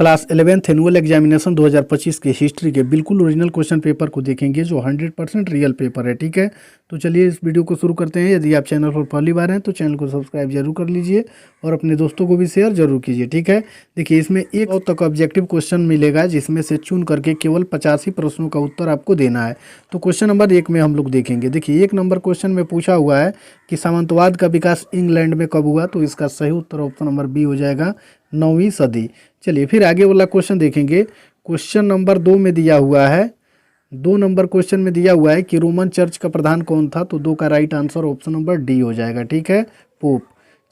Class 11th annual examination 2025 के history के बिल्कुल ओरिजिनल क्वेश्चन पेपर को देखेंगे जो 100% रियल पेपर है। ठीक है, तो चलिए इस वीडियो को शुरू करते हैं। यदि आप चैनल पर पहली बार हैं तो चैनल को सब्सक्राइब जरूर कर लीजिए और अपने दोस्तों को भी शेयर जरूर कीजिए। ठीक है, देखिए इसमें 100 तक ऑब्जेक्टिव क्वेश्चन मिलेगा जिसमें से चुन करके केवल 85 प्रश्नों का उत्तर आपको देना है। तो क्वेश्चन नंबर 1 में हम लोग देखेंगे। देखिए 1 नंबर क्वेश्चन में पूछा हुआ है कि सामंतवाद का विकास इंग्लैंड में कब हुआ, तो इसका सही उत्तर ऑप्शन नंबर बी हो जाएगा 9वीं सदी। चलिए फिर आगे वाला क्वेश्चन देखेंगे। क्वेश्चन नंबर 2 में दिया हुआ है, 2 नंबर क्वेश्चन में दिया हुआ है कि रोमन चर्च का प्रधान कौन था, तो 2 का right answer option number D हो जाएगा। ठीक है, पोप।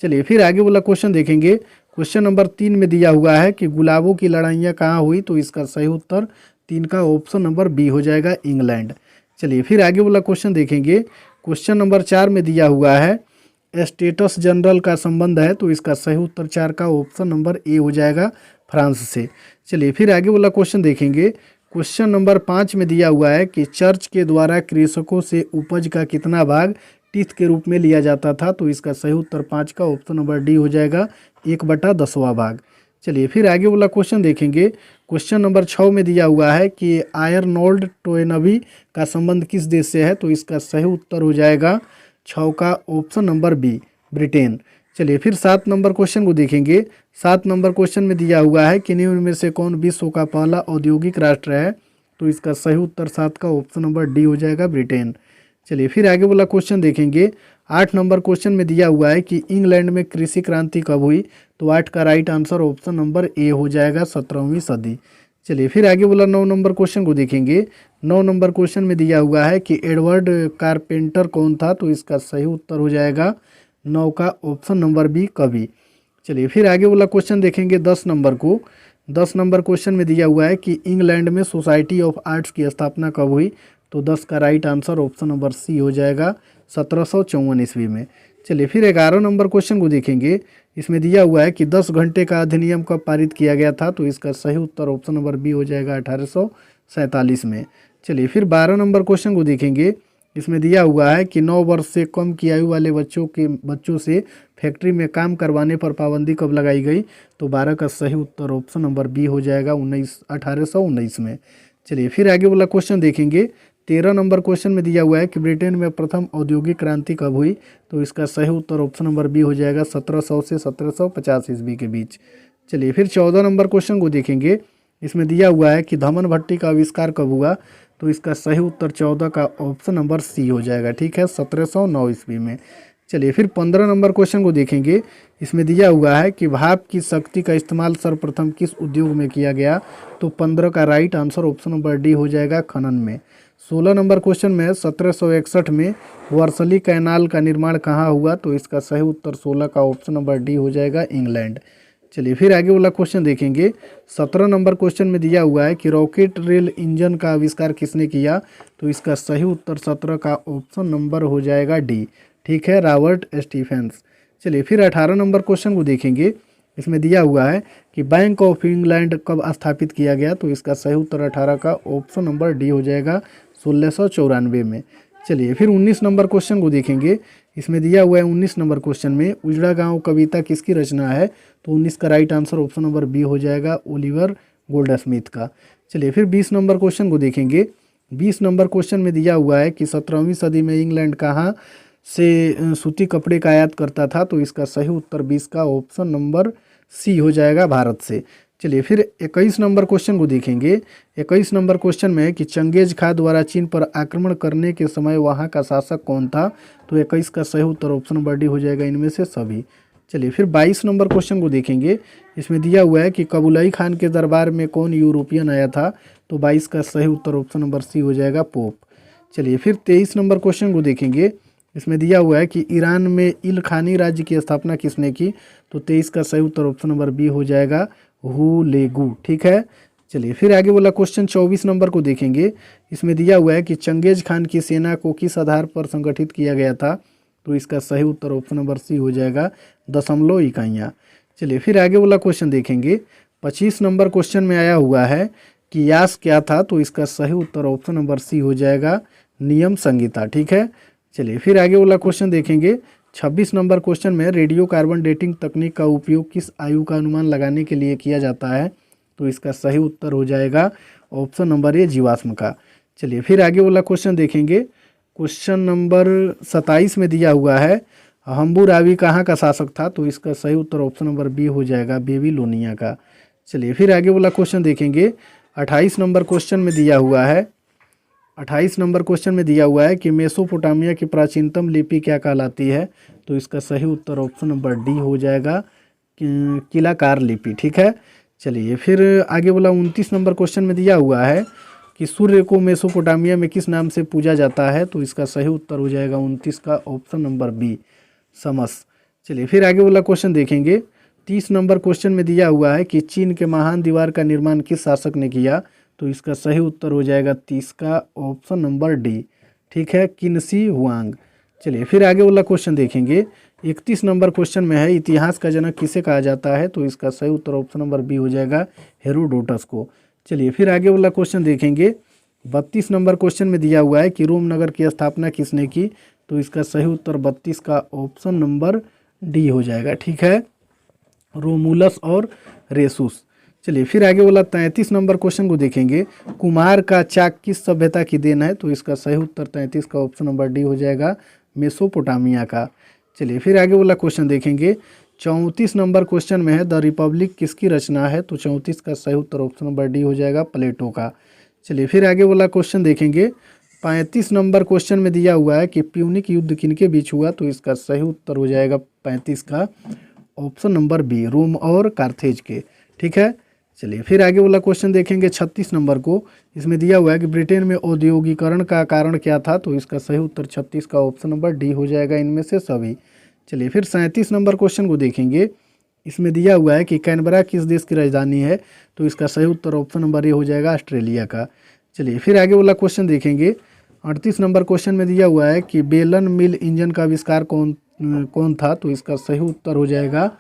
चलिए फिर आगे वाला क्वेश्चन देखेंगे। क्वेश्चन नंबर 3 में दिया हुआ है कि गुलाबों की लड़ाइयाँ कहाँ हुई, तो इसका सही उत्तर 3 का ऑप्शन नंबर बी हो जाएगा, इंग्लैंड। चलिए फिर आगे वाला क्वेश्चन देखेंगे। क्वेश्चन नंबर 4 में दिया हुआ है स्टेटस जनरल का संबंध है, तो इसका सही उत्तर 4 का ऑप्शन नंबर ए हो जाएगा, फ्रांस से। चलिए फिर आगे वाला क्वेश्चन देखेंगे। क्वेश्चन नंबर 5 में दिया हुआ है कि चर्च के द्वारा कृषकों से उपज का कितना भाग टिथ के रूप में लिया जाता था, तो इसका सही उत्तर 5 का ऑप्शन नंबर डी हो जाएगा, 1/10वां भाग। चलिए फिर आगे वाला क्वेश्चन देखेंगे। क्वेश्चन नंबर 6 में दिया हुआ है कि आयरनोल्ड टोएनबी का संबंध किस देश से है, तो इसका सही उत्तर हो जाएगा 6 का ऑप्शन नंबर बी, ब्रिटेन। चलिए फिर 7 नंबर क्वेश्चन को देखेंगे। 7 नंबर क्वेश्चन में दिया हुआ है कि निम्न में से कौन विश्व का पहला औद्योगिक राष्ट्र है, तो इसका सही उत्तर 7 का ऑप्शन नंबर डी हो जाएगा, ब्रिटेन। चलिए फिर आगे वाला क्वेश्चन देखेंगे। 8 नंबर क्वेश्चन में दिया हुआ है कि इंग्लैंड में कृषि क्रांति कब हुई, तो 8 का right answer option number A हो जाएगा, 17वीं सदी। चलिए फिर आगे वाला 9 नंबर क्वेश्चन को देखेंगे। 9 नंबर क्वेश्चन में दिया हुआ है कि एडवर्ड कारपेंटर कौन था, तो इसका सही उत्तर हो जाएगा 9 का ऑप्शन नंबर बी, कवि। चलिए फिर आगे वाला क्वेश्चन देखेंगे 10 नंबर को। 10 नंबर क्वेश्चन में दिया हुआ है कि इंग्लैंड में सोसाइटी ऑफ आर्ट्स की स्थापना कब हुई, तो 10 का right answer option number C हो जाएगा, 1754 ईस्वी में। चलिए फिर 11 नंबर क्वेश्चन को देखेंगे। इसमें दिया हुआ है कि 10 घंटे का अधिनियम कब पारित किया गया था, तो इसका सही उत्तर ऑप्शन नंबर बी हो जाएगा, 1847 में। चलिए फिर 12 नंबर क्वेश्चन को देखेंगे। इसमें दिया हुआ है कि 9 वर्ष से कम की आयु वाले बच्चों से फैक्ट्री में काम करवाने पर पाबंदी कब लगाई गई, तो 12 का सही उत्तर ऑप्शन नंबर बी हो जाएगा, 1819 में। चलिए फिर आगे वाला क्वेश्चन देखेंगे। 13 नंबर क्वेश्चन में दिया हुआ है कि ब्रिटेन में प्रथम औद्योगिक क्रांति कब हुई, तो इसका सही उत्तर ऑप्शन नंबर बी हो जाएगा, 1700 से 1750 ईस्वी के बीच। चलिए फिर 14 नंबर क्वेश्चन को देखेंगे। इसमें दिया हुआ है कि धमन भट्टी का आविष्कार कब हुआ, तो इसका सही उत्तर 14 का ऑप्शन नंबर सी हो जाएगा। ठीक है, 1709 ईस्वी में। चलिए फिर 15 नंबर क्वेश्चन को देखेंगे। इसमें दिया हुआ है कि भाप की शक्ति का इस्तेमाल सर्वप्रथम किस उद्योग में किया गया, तो 15 का right answer option number D हो जाएगा, खनन में। 16 नंबर क्वेश्चन में 1761 में वर्सली कैनाल का निर्माण कहाँ हुआ, तो इसका सही उत्तर 16 का ऑप्शन नंबर डी हो जाएगा, इंग्लैंड। चलिए फिर आगे वाला क्वेश्चन देखेंगे। 17 नंबर क्वेश्चन में दिया हुआ है कि रॉकेट रेल इंजन का आविष्कार किसने किया, तो इसका सही उत्तर 17 का ऑप्शन नंबर हो जाएगा, डी। ठीक है, रॉबर्ट स्टीफेंस। चलिए फिर 18 नंबर क्वेश्चन को देखेंगे। इसमें दिया हुआ है कि बैंक ऑफ इंग्लैंड कब स्थापित किया गया, तो इसका सही उत्तर 18 का ऑप्शन नंबर डी हो जाएगा, 1694 में। चलिए फिर 19 नंबर क्वेश्चन को देखेंगे। इसमें दिया हुआ है 19 नंबर क्वेश्चन में उजड़ा गांव कविता किसकी रचना है, तो 19 का right answer option number B हो जाएगा, ओलिवर गोल्डस्मिथ का। चलिए फिर 20 नंबर क्वेश्चन को देखेंगे। 20 नंबर क्वेश्चन में दिया हुआ है कि 17वीं सदी में इंग्लैंड कहाँ से सूती कपड़े का आयात करता था, तो इसका सही उत्तर 20 का ऑप्शन नंबर सी हो जाएगा, भारत से। चलिए फिर 21 नंबर क्वेश्चन को देखेंगे। 21 नंबर क्वेश्चन में कि चंगेज खां द्वारा चीन पर आक्रमण करने के समय वहां का शासक कौन था, तो 21 का सही उत्तर ऑप्शन नंबर डी हो जाएगा, इनमें से सभी। चलिए फिर 22 नंबर क्वेश्चन को देखेंगे। इसमें दिया हुआ है कि कबुलाई खान के दरबार में कौन यूरोपियन आया था, तो 22 का सही उत्तर ऑप्शन नंबर सी हो जाएगा, पोप। चलिए फिर 23 नंबर क्वेश्चन को देखेंगे। इसमें दिया हुआ है कि ईरान में इलखानी राज्य की स्थापना किसने की, तो 23 का सही उत्तर ऑप्शन नंबर बी हो जाएगा, हुलेगु। ठीक है, चलिए फिर आगे वाला क्वेश्चन 24 नंबर को देखेंगे। इसमें दिया हुआ है कि चंगेज खान की सेना को किस आधार पर संगठित किया गया था, तो इसका सही उत्तर ऑप्शन नंबर सी हो जाएगा, दशमलव इकाइयाँ। चलिए फिर आगे वाला क्वेश्चन देखेंगे। 25 नंबर क्वेश्चन में आया हुआ है कि यास क्या था, तो इसका सही उत्तर ऑप्शन नंबर सी हो जाएगा, नियम संहिता। ठीक है, चलिए फिर आगे वाला क्वेश्चन देखेंगे। 26 नंबर क्वेश्चन में रेडियो कार्बन डेटिंग तकनीक का उपयोग किस आयु का अनुमान लगाने के लिए किया जाता है, तो इसका सही उत्तर हो जाएगा ऑप्शन नंबर ए जीवाश्म का। चलिए फिर आगे वाला क्वेश्चन देखेंगे। क्वेश्चन नंबर 27 में दिया हुआ है हम्बुराबी कहाँ का शासक था, तो इसका सही उत्तर ऑप्शन नंबर बी हो जाएगा बेबीलोनिया का। चलिए फिर आगे वाला क्वेश्चन देखेंगे। 28 नंबर क्वेश्चन में दिया हुआ है 28 नंबर क्वेश्चन में दिया हुआ है कि मेसोपोटामिया की प्राचीनतम लिपि क्या कहलाती है, तो इसका सही उत्तर ऑप्शन नंबर डी हो जाएगा किलाकार लिपि। ठीक है। चलिए फिर आगे वाला 29 नंबर क्वेश्चन में दिया हुआ है कि सूर्य को मेसोपोटामिया में किस नाम से पूजा जाता है, तो इसका सही उत्तर हो जाएगा 29 का ऑप्शन नंबर बी समस। चलिए फिर आगे वाला क्वेश्चन देखेंगे। 30 नंबर क्वेश्चन में दिया हुआ है कि चीन के महान दीवार का निर्माण किस शासक ने किया, तो इसका सही उत्तर हो जाएगा 30 का ऑप्शन नंबर डी। ठीक है, किनसी हुआंग। चलिए फिर आगे वाला क्वेश्चन देखेंगे। 31 नंबर क्वेश्चन में है इतिहास का जनक किसे कहा जाता है, तो इसका सही उत्तर ऑप्शन नंबर बी हो जाएगा हेरोडोटस को। चलिए फिर आगे वाला क्वेश्चन देखेंगे। 32 नंबर क्वेश्चन में दिया हुआ है कि रोम नगर की स्थापना किसने की, तो इसका सही उत्तर 32 का ऑप्शन नंबर डी हो जाएगा। ठीक है, रोमुलस और रेसुस। चलिए फिर आगे वाला 33 नंबर क्वेश्चन को देखेंगे। कुम्हार का चाक किस सभ्यता की देन है, तो इसका सही उत्तर 33 का ऑप्शन नंबर डी हो जाएगा मेसोपोटामिया का। चलिए फिर आगे वाला क्वेश्चन देखेंगे। 34 नंबर क्वेश्चन में है द रिपब्लिक किसकी रचना है, तो 34 का सही उत्तर ऑप्शन नंबर डी हो जाएगा प्लेटो का। चलिए फिर आगे वाला क्वेश्चन देखेंगे। 35 नंबर क्वेश्चन में दिया हुआ है कि प्यूनिक युद्ध किनके बीच हुआ, तो इसका सही उत्तर हो जाएगा 35 का ऑप्शन नंबर बी रोम और कार्थेज के। ठीक है। चलिए फिर आगे वाला क्वेश्चन देखेंगे 36 नंबर को। इसमें दिया हुआ है कि ब्रिटेन में औद्योगिकरण का कारण क्या था, तो इसका सही उत्तर 36 का ऑप्शन नंबर डी हो जाएगा इनमें से सभी। चलिए फिर 37 नंबर क्वेश्चन को देखेंगे। इसमें दिया हुआ है कि कैनबरा किस देश की राजधानी है, तो इसका सही उत्तर ऑप्शन नंबर ए हो जाएगा ऑस्ट्रेलिया का। चलिए फिर आगे वाला क्वेश्चन देखेंगे। 38 नंबर क्वेश्चन में दिया हुआ है कि बेलन मिल इंजन का आविष्कार कौन था, तो इसका सही उत्तर हो जाएगा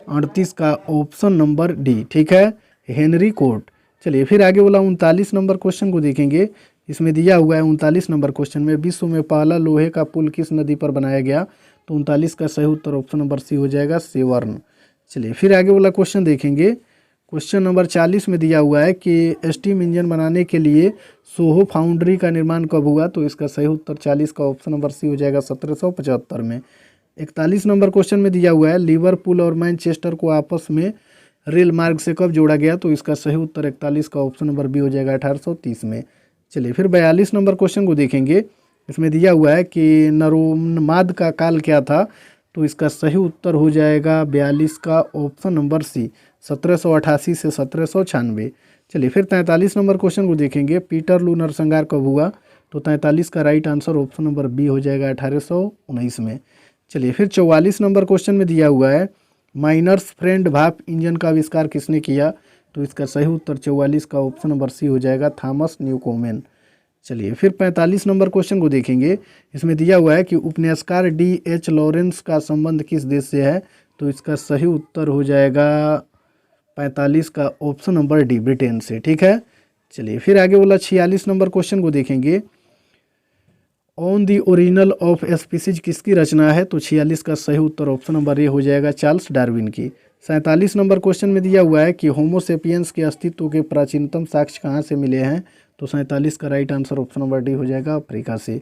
38 का ऑप्शन नंबर डी। ठीक है, हेनरी कोर्ट। चलिए फिर आगे वाला 39 नंबर क्वेश्चन को देखेंगे। इसमें दिया हुआ है 39 नंबर क्वेश्चन में विश्व में पहला लोहे का पुल किस नदी पर बनाया गया, तो 39 का सही उत्तर ऑप्शन नंबर सी हो जाएगा सेवर्न। चलिए फिर आगे वाला क्वेश्चन देखेंगे। क्वेश्चन नंबर 40 में दिया हुआ है कि स्टीम इंजन बनाने के लिए सोहो फाउंड्री का निर्माण कब हुआ, तो इसका सही उत्तर 40 का ऑप्शन नंबर सी हो जाएगा 1775 में। 41 नंबर क्वेश्चन में दिया हुआ है लिवरपूल और मैनचेस्टर को आपस में रेल मार्ग से कब जोड़ा गया, तो इसका सही उत्तर 41 का ऑप्शन नंबर बी हो जाएगा 1830 में। चलिए फिर 42 नंबर क्वेश्चन को देखेंगे। इसमें दिया हुआ है कि नरोन्माद का काल क्या था, तो इसका सही उत्तर हो जाएगा 42 का ऑप्शन नंबर सी 1788 से 1796। चलिए फिर 43 नंबर क्वेश्चन को देखेंगे। पीटर लू नरसंहार कब हुआ, तो 43 का right answer option number B हो जाएगा 1819 में। चलिए फिर 44 नंबर क्वेश्चन में दिया हुआ है माइनर्स फ्रेंड भाप इंजन का आविष्कार किसने किया, तो इसका सही उत्तर 44 का ऑप्शन नंबर सी हो जाएगा थॉमस न्यूकोमेन। चलिए फिर 45 नंबर क्वेश्चन को देखेंगे। इसमें दिया हुआ है कि उपन्यासकार D.H. लॉरेंस का संबंध किस देश से है, तो इसका सही उत्तर हो जाएगा 45 का ऑप्शन नंबर डी ब्रिटेन से। ठीक है। चलिए फिर आगे वाला 46 नंबर क्वेश्चन को देखेंगे। On the original of species किसकी रचना है, तो 46 का सही उत्तर ऑप्शन नंबर ए हो जाएगा चार्ल्स डार्विन की। 47 नंबर क्वेश्चन में दिया हुआ है कि होमोसेपियंस के अस्तित्व के प्राचीनतम साक्ष्य कहाँ से मिले हैं, तो 47 का right answer option number D हो जाएगा अफ्रीका से।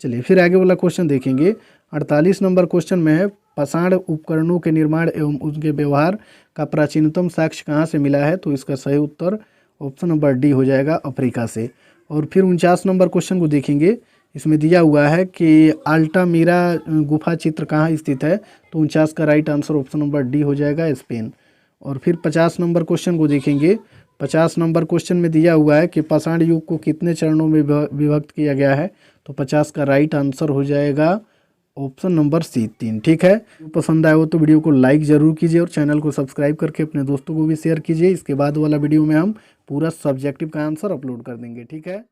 चलिए फिर आगे वाला क्वेश्चन देखेंगे। 48 नंबर क्वेश्चन में है पाषाण उपकरणों के निर्माण एवं उनके व्यवहार का प्राचीनतम साक्ष्य कहाँ से मिला है, तो इसका सही उत्तर ऑप्शन नंबर डी हो जाएगा अफ्रीका से। और फिर 49 नंबर क्वेश्चन को देखेंगे। इसमें दिया हुआ है कि अल्टामीरा गुफा चित्र कहाँ स्थित है, तो 49 का right answer option number D हो जाएगा स्पेन। और फिर 50 नंबर क्वेश्चन को देखेंगे। 50 नंबर क्वेश्चन में दिया हुआ है कि पाषाण युग को कितने चरणों में विभक्त किया गया है, तो 50 का राइट आंसर हो जाएगा ऑप्शन नंबर सी 3। ठीक है। पसंद आया हो तो वीडियो को लाइक ज़रूर कीजिए और चैनल को सब्सक्राइब करके अपने दोस्तों को भी शेयर कीजिए। इसके बाद वाला वीडियो में हम पूरा सब्जेक्टिव का आंसर अपलोड कर देंगे। ठीक है।